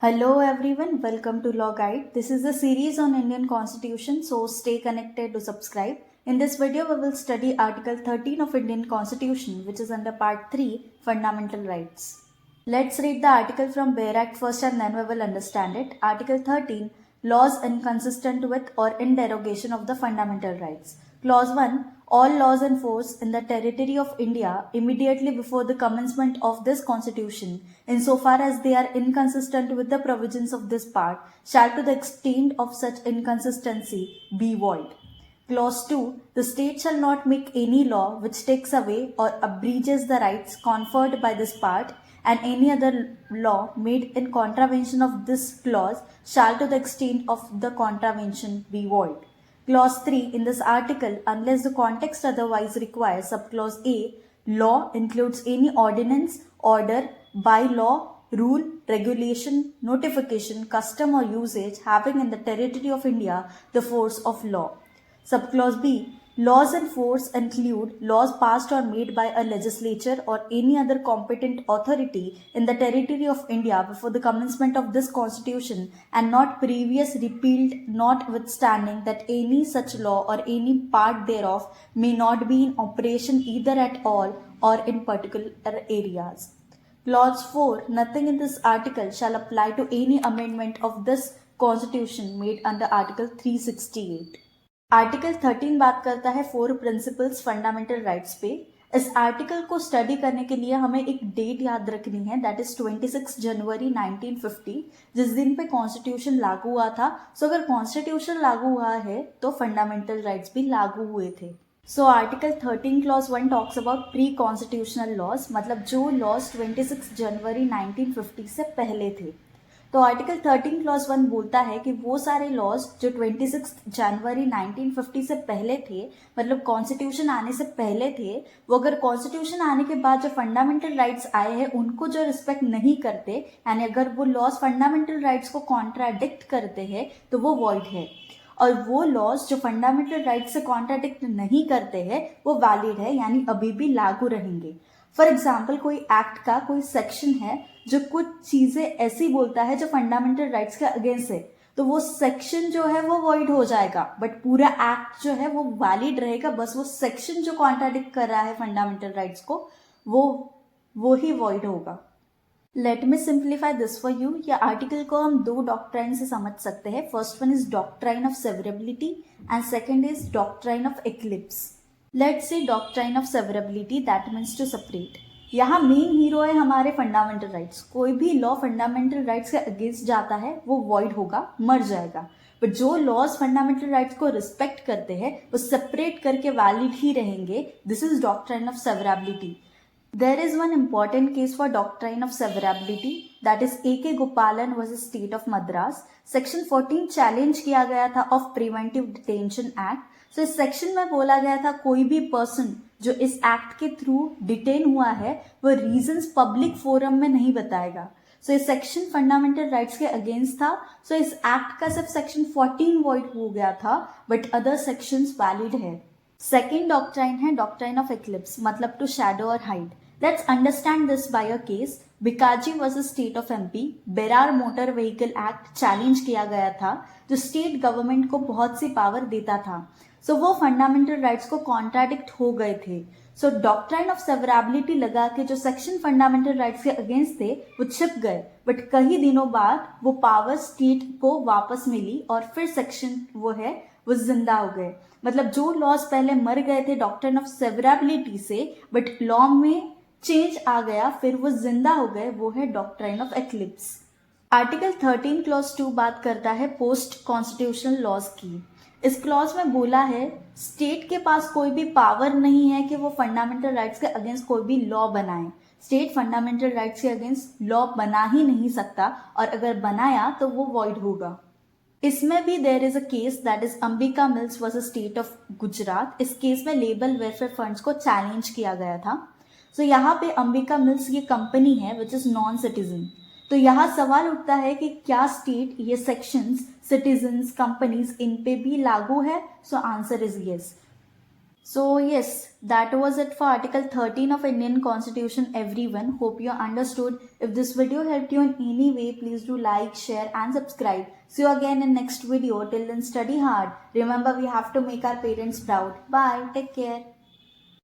Hello everyone, welcome to Law Guide. This is a series on Indian Constitution, so stay connected to subscribe. In this video, we will study Article 13 of Indian Constitution, which is under Part 3, Fundamental Rights. Let's read the article from Bare Act first and then we will understand it. Article 13, Laws inconsistent with or in derogation of the fundamental rights. Clause 1, all laws in force in the territory of India immediately before the commencement of this constitution, insofar as they are inconsistent with the provisions of this part, shall to the extent of such inconsistency be void. Clause 2. The state shall not make any law which takes away or abridges the rights conferred by this part, and any other law made in contravention of this clause shall to the extent of the contravention be void. Clause 3. In this article, unless the context otherwise requires, subclause A, law includes any ordinance, order, bylaw, rule, regulation, notification, custom or usage having in the territory of India the force of law. Subclause B. Laws in force include laws passed or made by a legislature or any other competent authority in the territory of India before the commencement of this constitution and not previous repealed, notwithstanding that any such law or any part thereof may not be in operation either at all or in particular areas. Clause 4. Nothing in this article shall apply to any amendment of this constitution made under Article 368. Article 13 बात करता है 4 principles fundamental rights पे. इस article को study करने के लिए हमें एक डेट याद रखनी है, दैट इज 26 जनवरी 1950, जिस दिन पे कॉन्स्टिट्यूशन लागू हुआ था. सो अगर कॉन्स्टिट्यूशन लागू हुआ है तो फंडामेंटल राइट्स भी लागू हुए थे. So article 13 clause 1 talks about pre constitutional laws, मतलब जो लॉज 26 जनवरी 1950 से पहले थे. तो आर्टिकल 13 क्लॉज 1 बोलता है कि वो सारे लॉज जो 26 जनवरी 1950 से पहले थे, मतलब कॉन्स्टिट्यूशन आने से पहले थे, वो अगर कॉन्स्टिट्यूशन आने के बाद जो फंडामेंटल राइट्स आए हैं उनको जो रिस्पेक्ट नहीं करते, यानी अगर वो लॉज फंडामेंटल राइट्स को कॉन्ट्राडिक्ट करते हैं तो वो वॉइड है. और वो लॉज जो फंडामेंटल राइट्स से कॉन्ट्राडिक्ट नहीं करते हैं वो वैलिड है, यानी अभी भी लागू रहेंगे. फॉर एग्जाम्पल, कोई एक्ट का कोई सेक्शन है जो कुछ चीजें ऐसी बोलता है जो फंडामेंटल राइट्स के अगेंस्ट है, तो वो सेक्शन जो है वो वॉइड हो जाएगा, बट पूरा एक्ट जो है वो वैलिड रहेगा. बस वो सेक्शन जो कॉन्ट्राडिक्ट कर रहा है फंडामेंटल राइट्स को वो ही वॉइड होगा. Let me simplify this for you. ये आर्टिकल को हम 2 डॉक्ट्राइन से समझ सकते हैं. First one is doctrine of severability and second is doctrine of eclipse. Let's say doctrine of severability, that means to separate. यहाँ मेन हीरो है हमारे फंडामेंटल राइट्स. कोई भी लॉ फंडामेंटल राइट्स के अगेंस्ट जाता है वो वॉइड होगा, मर जाएगा. बट जो लॉज फंडामेंटल राइट्स को रिस्पेक्ट करते हैं वो सेपरेट करके वैलिड ही रहेंगे. This is doctrine of severability. There is one important case for doctrine of severability, that is A.K. Gopalan versus State of Madras. Section 14 challenge किया गया था ऑफ प्रिवेंटिव डिटेंशन एक्ट. सो इस section में बोला गया था कोई भी पर्सन जो इस एक्ट के थ्रू डिटेन हुआ है वो रीजंस पब्लिक फोरम में नहीं बताएगा. सो इस सेक्शन फंडामेंटल राइट्स के अगेंस्ट था. सो इस एक्ट का सिर्फ सेक्शन 14 वॉइड हो गया था, बट अदर सेक्शंस वैलिड है. सेकेंड डॉक्ट्राइन है डॉक्ट्राइन ऑफ एक्लिप्स, मतलब टू शैडो और hide. Let's understand this by a case. Bikaji versus state of MP. Berar motor vehicle act challenge किया गया था जो स्टेट गवर्नमेंट को बहुत सी पावर देता था. सो वो फंडामेंटल राइट्स को कॉन्ट्राडिक्ट हो गए थे. सो डॉक्ट्राइन ऑफ सेवरेबिलिटी लगा के जो सेक्शन फंडामेंटल राइट्स के अगेंस्ट थे वो छिप गए, बट कई दिनों बाद वो पावर स्टेट को वापस मिली और फिर सेक्शन वो जिंदा हो गए. मतलब जो लॉज पहले मर गए थे डॉक्ट्राइन ऑफ सेवरेबिलिटी से, बट लॉ में चेंज आ गया, फिर वो जिंदा हो गए, वो है doctrine of eclipse. Article 13 clause 2 बात करता है पोस्ट कॉन्स्टिट्यूशनल लॉज की. इस क्लॉज में बोला है स्टेट के पास कोई भी पावर नहीं है कि वो फंडामेंटल राइट्स के अगेंस्ट कोई भी लॉ बनाए. स्टेट फंडामेंटल राइट्स के अगेंस्ट लॉ बना ही नहीं सकता, और अगर बनाया तो वो वॉइड होगा. इसमें भी there is a case, that is Ambika mills versus state of Gujarat. इस केस में लेबर वेलफेयर फंड्स को चैलेंज किया गया था. सो यहाँ पे अंबिका मिल्स ये कंपनी है विच इज नॉन सिटीजन. तो यहाँ सवाल उठता है कि क्या स्टेट ये सेक्शंस सिटीजन्स कंपनीज इन पे भी लागू है. So answer is yes. So yes, that was it for Article 13 of Indian Constitution everyone. Hope you understood. If this video helped you in any way, please do like, share and subscribe. See you again in next video. Till then study hard. Remember we have to make our parents proud. Bye. Take care.